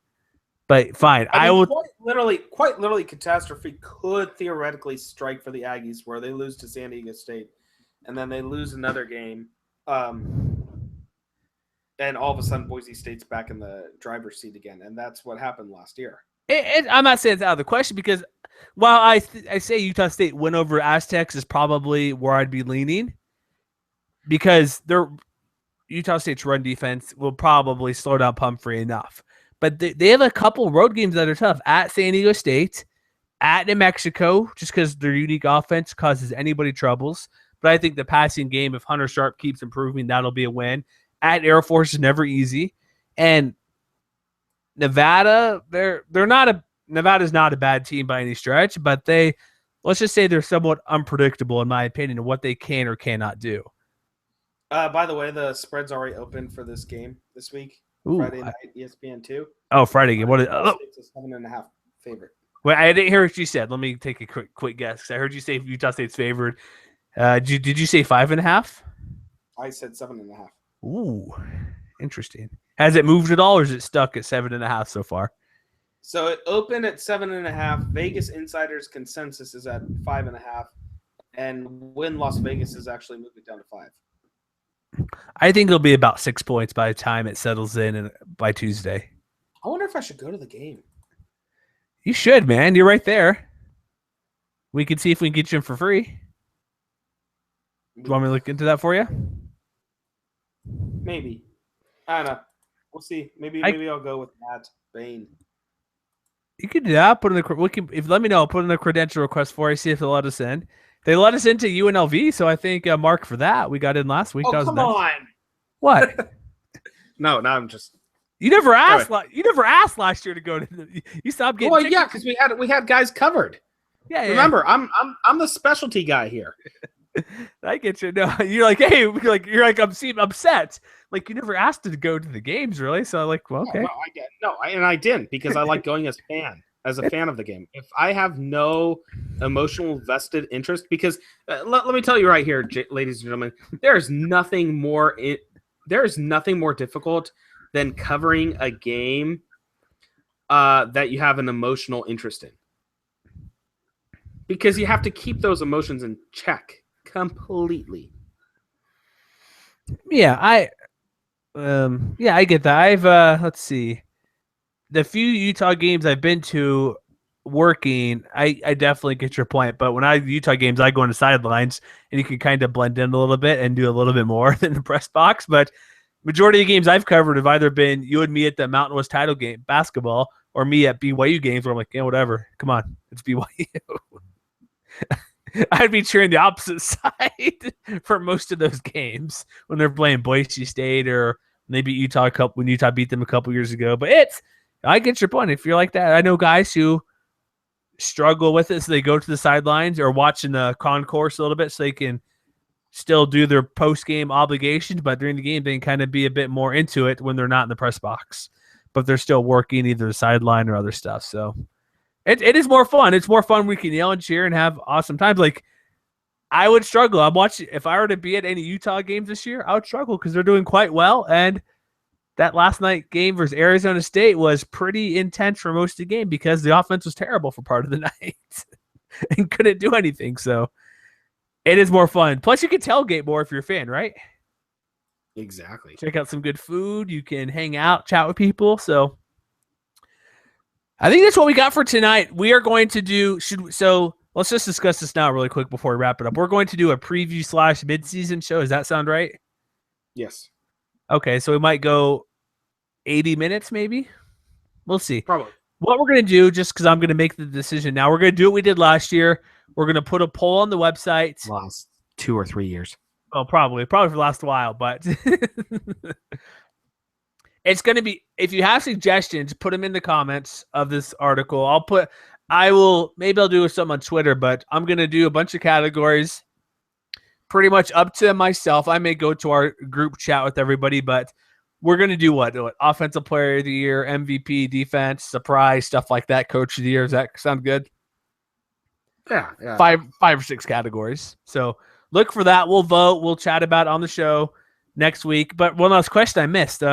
A: But fine, I will.
B: Quite literally, catastrophe could theoretically strike for the Aggies, where they lose to San Diego State, and then they lose another game, And all of a sudden, Boise State's back in the driver's seat again, and that's what happened last year.
A: I'm not saying it's out of the question because while I say Utah State win over Aztecs is probably where I'd be leaning because Utah State's run defense will probably slow down Pumphrey enough. But they have a couple road games that are tough at San Diego State, at New Mexico, just because their unique offense causes anybody troubles. But I think the passing game, if Hunter Sharp keeps improving, that'll be a win. At Air Force is never easy. And Nevada, Nevada's not a bad team by any stretch, but let's just say they're somewhat unpredictable in my opinion of what they can or cannot do.
B: By the way, the spread's already open for this game this week. Ooh, Friday night, ESPN2.
A: Oh, Friday game. What is
B: it's a 7.5 favorite.
A: Well, I didn't hear what you said. Let me take a quick guess. I heard you say Utah State's favored. Did you say 5.5?
B: I said 7.5.
A: Ooh, interesting. Has it moved at all, or is it stuck at 7.5 so far?
B: So it opened at 7.5. Vegas Insider's consensus is at 5.5, and Win Las Vegas is actually moving down to 5.
A: I think it'll be about 6 points by the time it settles in and by Tuesday.
B: I wonder if I should go to the game.
A: You should, man. You're right there. We can see if we can get you in for free. Do you want me to look into that for you?
B: Maybe. I don't know. We'll see. Maybe I'll go with Matt Bain.
A: You can do that. Let me know. I'll put in a credential request for you. See if they'll let us in. They let us into UNLV, so I think mark for that. We got in last week.
B: Oh, come on!
A: What?
B: No, I'm just.
A: You never asked. You never asked last year to go to. You stopped getting.
B: Well, yeah, because we had guys covered.
A: Yeah.
B: Remember, I'm the specialty guy here.
A: I get you. No, you're like, hey, you're like, I'm upset. Like you never asked to go to the games, really. So I'm like, well, okay.
B: And I didn't because I like going as a fan of the game. If I have no emotional vested interest, because let me tell you right here, ladies and gentlemen, there is nothing more difficult than covering a game that you have an emotional interest in, because you have to keep those emotions in check completely.
A: Yeah, I get that. I've let's see. The few Utah games I've been to working, I definitely get your point. But when I Utah games, I go on the sidelines and you can kind of blend in a little bit and do a little bit more than the press box. But majority of the games I've covered have either been you and me at the Mountain West title game, basketball, or me at BYU games where I'm like, yeah, whatever. Come on, it's BYU. I'd be cheering the opposite side for most of those games when they're playing Boise State or maybe Utah when Utah beat them a couple years ago. But I get your point. If you're like that, I know guys who struggle with it, so they go to the sidelines or watching the concourse a little bit so they can still do their post-game obligations, but during the game they can kind of be a bit more into it when they're not in the press box, but they're still working either the sideline or other stuff. So it is more fun. It's more fun. We can yell and cheer and have awesome times. Like I would struggle. I'm watching. If I were to be at any Utah games this year, I would struggle because they're doing quite well. And that last night game versus Arizona State was pretty intense for most of the game because the offense was terrible for part of the night and couldn't do anything. So it is more fun. Plus, you can tailgate more if you're a fan, right?
B: Exactly.
A: Check out some good food. You can hang out, chat with people. So I think that's what we got for tonight. We are going to do let's just discuss this now really quick before we wrap it up. We're going to do a preview / midseason show. Does that sound right?
B: Yes.
A: Okay, so we might go 80 minutes maybe. We'll see.
B: Probably.
A: What we're going to do, just because I'm going to make the decision now, we're going to do what we did last year. We're going to put a poll on the website.
B: Last 2 or 3 years.
A: Oh, probably for the last while, but it's going to be, if you have suggestions, put them in the comments of this article. Maybe I'll do something on Twitter, but I'm going to do a bunch of categories pretty much up to myself. I may go to our group chat with everybody, but we're going to do what? Offensive player of the year, MVP, defense, surprise, stuff like that. Coach of the year. Does that sound good?
B: Yeah.
A: 5 or 6 categories. So look for that. We'll vote. We'll chat about it on the show next week. But one last question I missed.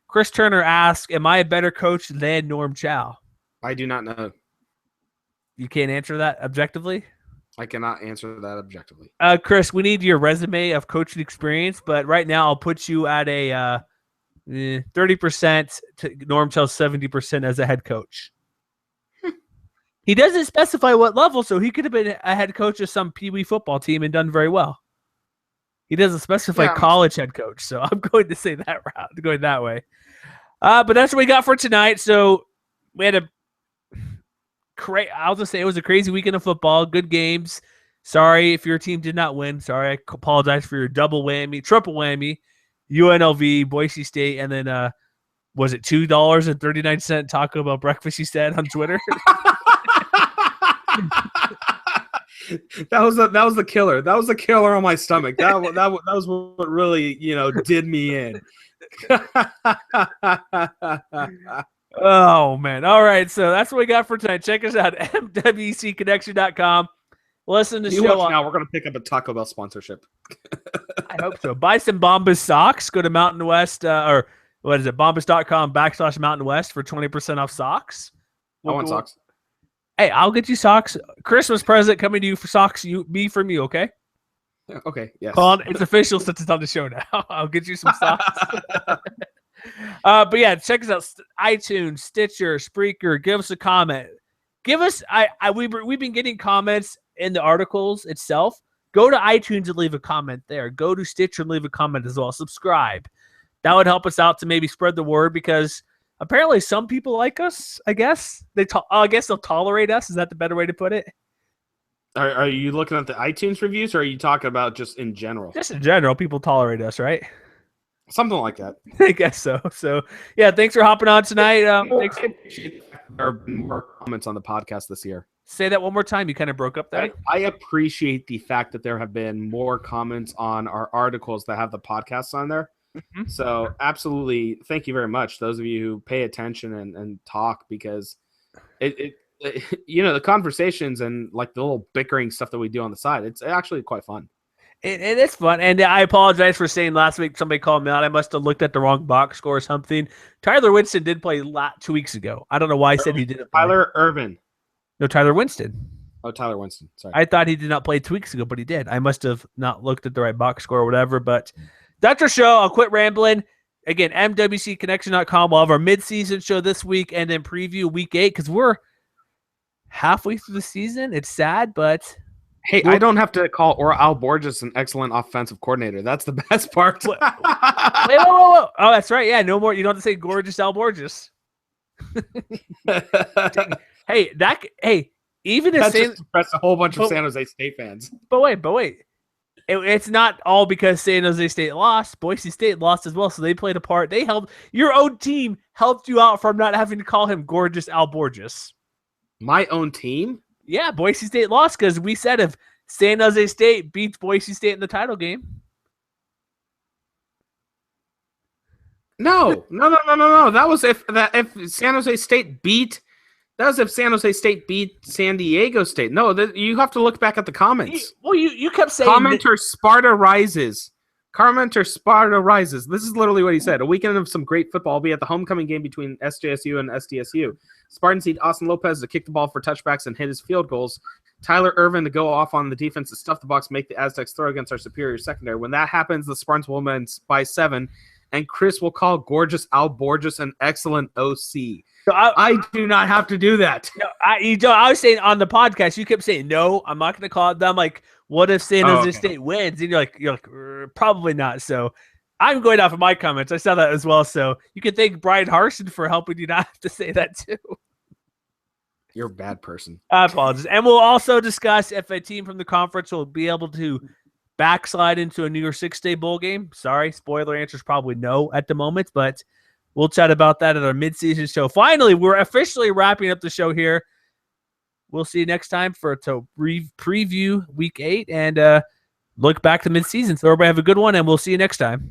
A: Chris Turner asked, am I a better coach than Norm Chow?
B: I do not know.
A: You can't answer that objectively?
B: I cannot answer that objectively.
A: Chris, we need your resume of coaching experience, but right now I'll put you at a 30% to Norm tells 70% as a head coach. He doesn't specify what level, so he could have been a head coach of some Pee Wee football team and done very well. He doesn't specify college head coach, so I'm going to say that route, going that way. But that's what we got for tonight. So we had I'll just say it was a crazy weekend of football. Good games. Sorry if your team did not win. Sorry, I apologize for your triple whammy. UNLV, Boise State, and then was it $2.39 Taco Bell breakfast? You said on Twitter.
B: That was the killer. That was the killer on my stomach. That was what really did me in.
A: Oh man! All right, so that's what we got for tonight. Check us out at mwcconnection.com. Listen to the show.
B: Now we're gonna pick up a Taco Bell sponsorship.
A: I hope so. Buy some Bombas socks. Go to Mountain West or what is it? Bombas.com/Mountain West for 20% off socks.
B: I want socks.
A: Hey, I'll get you socks. Christmas present coming to you for socks. Me from you, okay?
B: Okay. Yes.
A: It's official since it's on the show now. I'll get you some socks. But yeah, check us out. iTunes, Stitcher, Spreaker. Give us a comment. Give us. We've been getting comments in the articles itself. Go to iTunes and leave a comment there. Go to Stitcher and leave a comment as well. Subscribe. That would help us out to maybe spread the word because apparently some people like us. I guess I guess they'll tolerate us. Is that the better way to put it?
B: Are you looking at the iTunes reviews, or are you talking about just in general?
A: Just in general, people tolerate us, right?
B: Something like that.
A: I guess so. So, yeah, thanks for hopping on tonight. Thanks.
B: There are more comments on the podcast this year.
A: Say that one more time. You kind of broke up there.
B: I appreciate the fact that there have been more comments on our articles that have the podcasts on there. Mm-hmm. So, absolutely, thank you very much. Those of you who pay attention and talk, because the conversations and like the little bickering stuff that we do on the side, it's actually quite fun.
A: It is fun, and I apologize for saying last week somebody called me out. I must have looked at the wrong box score or something. Tyler Winston did play 2 weeks ago. I don't know why I said he didn't play.
B: Tyler Irvin.
A: No, Tyler Winston.
B: Oh, Tyler Winston. Sorry.
A: I thought he did not play 2 weeks ago, but he did. I must have not looked at the right box score or whatever, but that's our show. I'll quit rambling. Again, mwcconnection.com. We'll have our midseason show this week and then preview week 8 because we're halfway through the season. It's sad, but...
B: Hey, I don't have to call Al Borges an excellent offensive coordinator. That's the best part.
A: Wait, whoa. Oh, that's right. Yeah, no more. You don't have to say gorgeous Al Borges. Hey, even if
B: just impressed a whole bunch of San Jose State fans.
A: But wait. It's not all because San Jose State lost. Boise State lost as well, so they played a part. They helped. Your own team helped you out from not having to call him gorgeous Al Borges.
B: My own team?
A: Yeah, Boise State lost because we said if San Jose State beats Boise State in the title game.
B: No. That was if San Jose State beat. That was if San Jose State beat San Diego State. No, you have to look back at the comments.
A: You kept saying
B: commenter Sparta rises. Commenter Sparta rises. This is literally what he said. A weekend of some great football will be at the homecoming game between SJSU and SDSU. Spartans need Austin Lopez to kick the ball for touchbacks and hit his field goals. Tyler Irvin to go off on the defense to stuff the box, make the Aztecs throw against our superior secondary. When that happens, the Spartans will win by 7, and Chris will call gorgeous Al Borges an excellent OC. So I do not have to do that.
A: No, I was saying on the podcast, you kept saying, no, I'm not going to call it that. I'm like, what if San Jose State wins? And you're like, probably not. So I'm going off of my comments. I saw that as well. So you can thank Brian Harsin for helping you not have to say that too.
B: You're a bad person.
A: I apologize. And we'll also discuss if a team from the conference will be able to backslide into a New Year's 6-day bowl game. Sorry, spoiler answer is probably no at the moment, but we'll chat about that at our midseason show. Finally, we're officially wrapping up the show here. We'll see you next time to preview week 8 and look back to midseason. So everybody have a good one, and we'll see you next time.